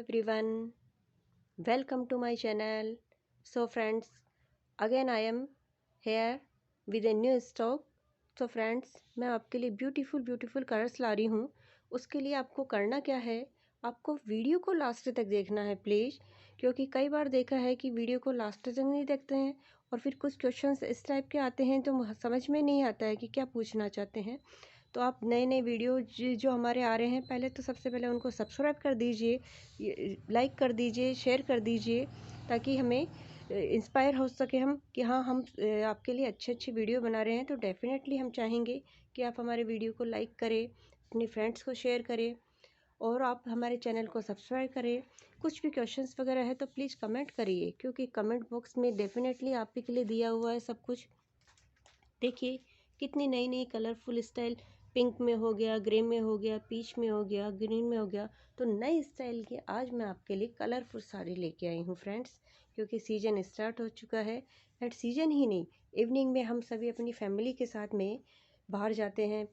everyone, welcome to my channel. So friends, again I am here with a new stock. तो friends, मैं आपके लिए beautiful colours ला रही हूँ। उसके लिए आपको करना क्या है, आपको वीडियो को लास्ट तक देखना है प्लीज़, क्योंकि कई बार देखा है कि वीडियो को लास्ट तक नहीं देखते हैं और फिर कुछ क्वेश्चंस इस टाइप के आते हैं तो समझ में नहीं आता है कि क्या पूछना चाहते हैं। तो आप नए नए वीडियो जो हमारे आ रहे हैं, पहले तो सबसे पहले उनको सब्सक्राइब कर दीजिए, लाइक कर दीजिए, शेयर कर दीजिए, ताकि हमें इंस्पायर हो सके हम कि हाँ, हम आपके लिए अच्छे वीडियो बना रहे हैं। तो डेफ़िनेटली हम चाहेंगे कि आप हमारे वीडियो को लाइक करें, अपने फ्रेंड्स को शेयर करें और आप हमारे चैनल को सब्सक्राइब करें। कुछ भी क्वेश्चंस वगैरह है तो प्लीज़ कमेंट करिए, क्योंकि कमेंट बॉक्स में डेफ़िनेटली आप ही के लिए दिया हुआ है सब कुछ। देखिए कितनी नई नई कलरफुल स्टाइल, पिंक में हो गया, ग्रे में हो गया, पीच में हो गया, ग्रीन में हो गया। तो नई स्टाइल की आज मैं आपके लिए कलरफुल साड़ी लेके आई हूँ फ्रेंड्स, क्योंकि सीज़न स्टार्ट हो चुका है। एंड सीज़न ही नहीं, इवनिंग में हम सभी अपनी फैमिली के साथ में बाहर जाते हैं,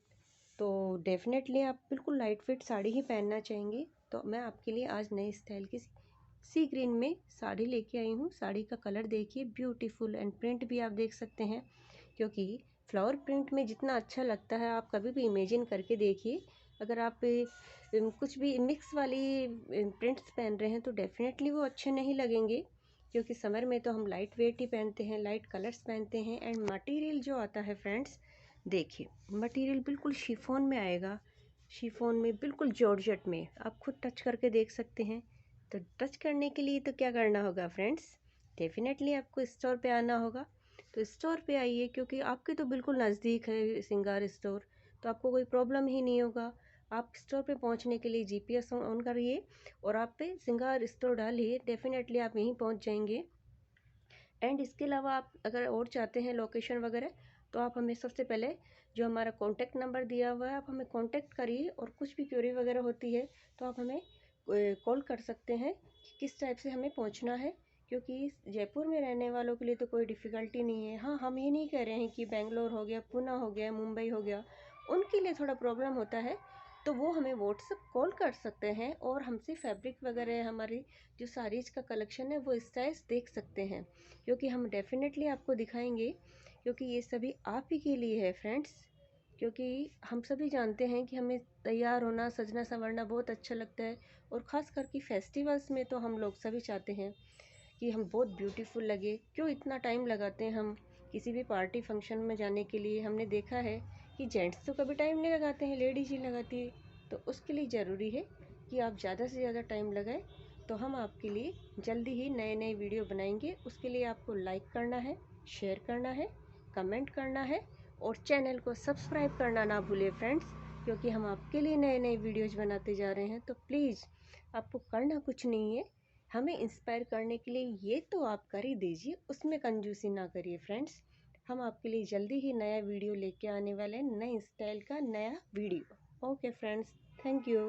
तो डेफिनेटली आप बिल्कुल लाइट वेट साड़ी ही पहनना चाहेंगे। तो मैं आपके लिए आज नई स्टाइल की सी ग्रीन में साड़ी लेके आई हूँ। साड़ी का कलर देखिए ब्यूटीफुल, एंड प्रिंट भी आप देख सकते हैं, क्योंकि फ्लावर प्रिंट में जितना अच्छा लगता है आप कभी भी इमेजिन करके देखिए। अगर आप कुछ भी मिक्स वाली प्रिंट्स पहन रहे हैं तो डेफिनेटली वो अच्छे नहीं लगेंगे, क्योंकि समर में तो हम लाइट वेट ही पहनते हैं, लाइट कलर्स पहनते हैं। एंड मटेरियल जो आता है फ्रेंड्स, देखिए मटेरियल बिल्कुल शिफॉन में आएगा, शिफॉन में बिल्कुल जॉर्जेट में, आप खुद टच करके देख सकते हैं। तो टच करने के लिए तो क्या करना होगा फ्रेंड्स, डेफिनेटली आपको स्टोर पे आना होगा। तो स्टोर पे आइए, क्योंकि आपके तो बिल्कुल नज़दीक है सिंगार स्टोर, तो आपको कोई प्रॉब्लम ही नहीं होगा। आप स्टोर पे पहुंचने के लिए जीपीएस ऑन करिए और आप पे सिंगार स्टोर डालिए, डेफिनेटली आप यहीं पहुंच जाएंगे। एंड इसके अलावा आप अगर और चाहते हैं लोकेशन वगैरह, तो आप हमें सबसे पहले जो हमारा कॉन्टैक्ट नंबर दिया हुआ है आप हमें कॉन्टैक्ट करिए, और कुछ भी क्वेरी वगैरह होती है तो आप हमें कॉल कर सकते हैं कि किस टाइप से हमें पहुंचना है, क्योंकि जयपुर में रहने वालों के लिए तो कोई डिफ़िकल्टी नहीं है। हाँ, हम ये नहीं कह रहे हैं कि बेंगलोर हो गया, पुणे हो गया, मुंबई हो गया, उनके लिए थोड़ा प्रॉब्लम होता है, तो वो हमें व्हाट्सअप कॉल कर सकते हैं और हमसे फैब्रिक वगैरह, हमारी जो साड़ीज़ का कलेक्शन है वो स्टाइल्स देख सकते हैं, क्योंकि हम डेफिनेटली आपको दिखाएंगे, क्योंकि ये सभी आप ही के लिए है फ्रेंड्स। क्योंकि हम सभी जानते हैं कि हमें तैयार होना, सजना संवरना बहुत अच्छा लगता है, और ख़ास करके फेस्टिवल्स में तो हम लोग सभी चाहते हैं कि हम बहुत ब्यूटीफुल लगे। क्यों इतना टाइम लगाते हैं हम किसी भी पार्टी फंक्शन में जाने के लिए, हमने देखा है कि जेंट्स तो कभी टाइम नहीं लगाते हैं, लेडीज ही लगाती है। तो उसके लिए ज़रूरी है कि आप ज़्यादा से ज़्यादा टाइम लगाएं। तो हम आपके लिए जल्दी ही नए नए वीडियो बनाएंगे। उसके लिए आपको लाइक करना है, शेयर करना है, कमेंट करना है, और चैनल को सब्सक्राइब करना ना भूलें फ्रेंड्स, क्योंकि हम आपके लिए नए नए वीडियोज़ बनाते जा रहे हैं। तो प्लीज़ आपको करना कुछ नहीं है, हमें इंस्पायर करने के लिए ये तो आप कर ही दीजिए, उसमें कंजूसी ना करिए फ्रेंड्स। हम आपके लिए जल्दी ही नया वीडियो लेके आने वाले हैं, नए स्टाइल का नया video. Okay friends, thank you.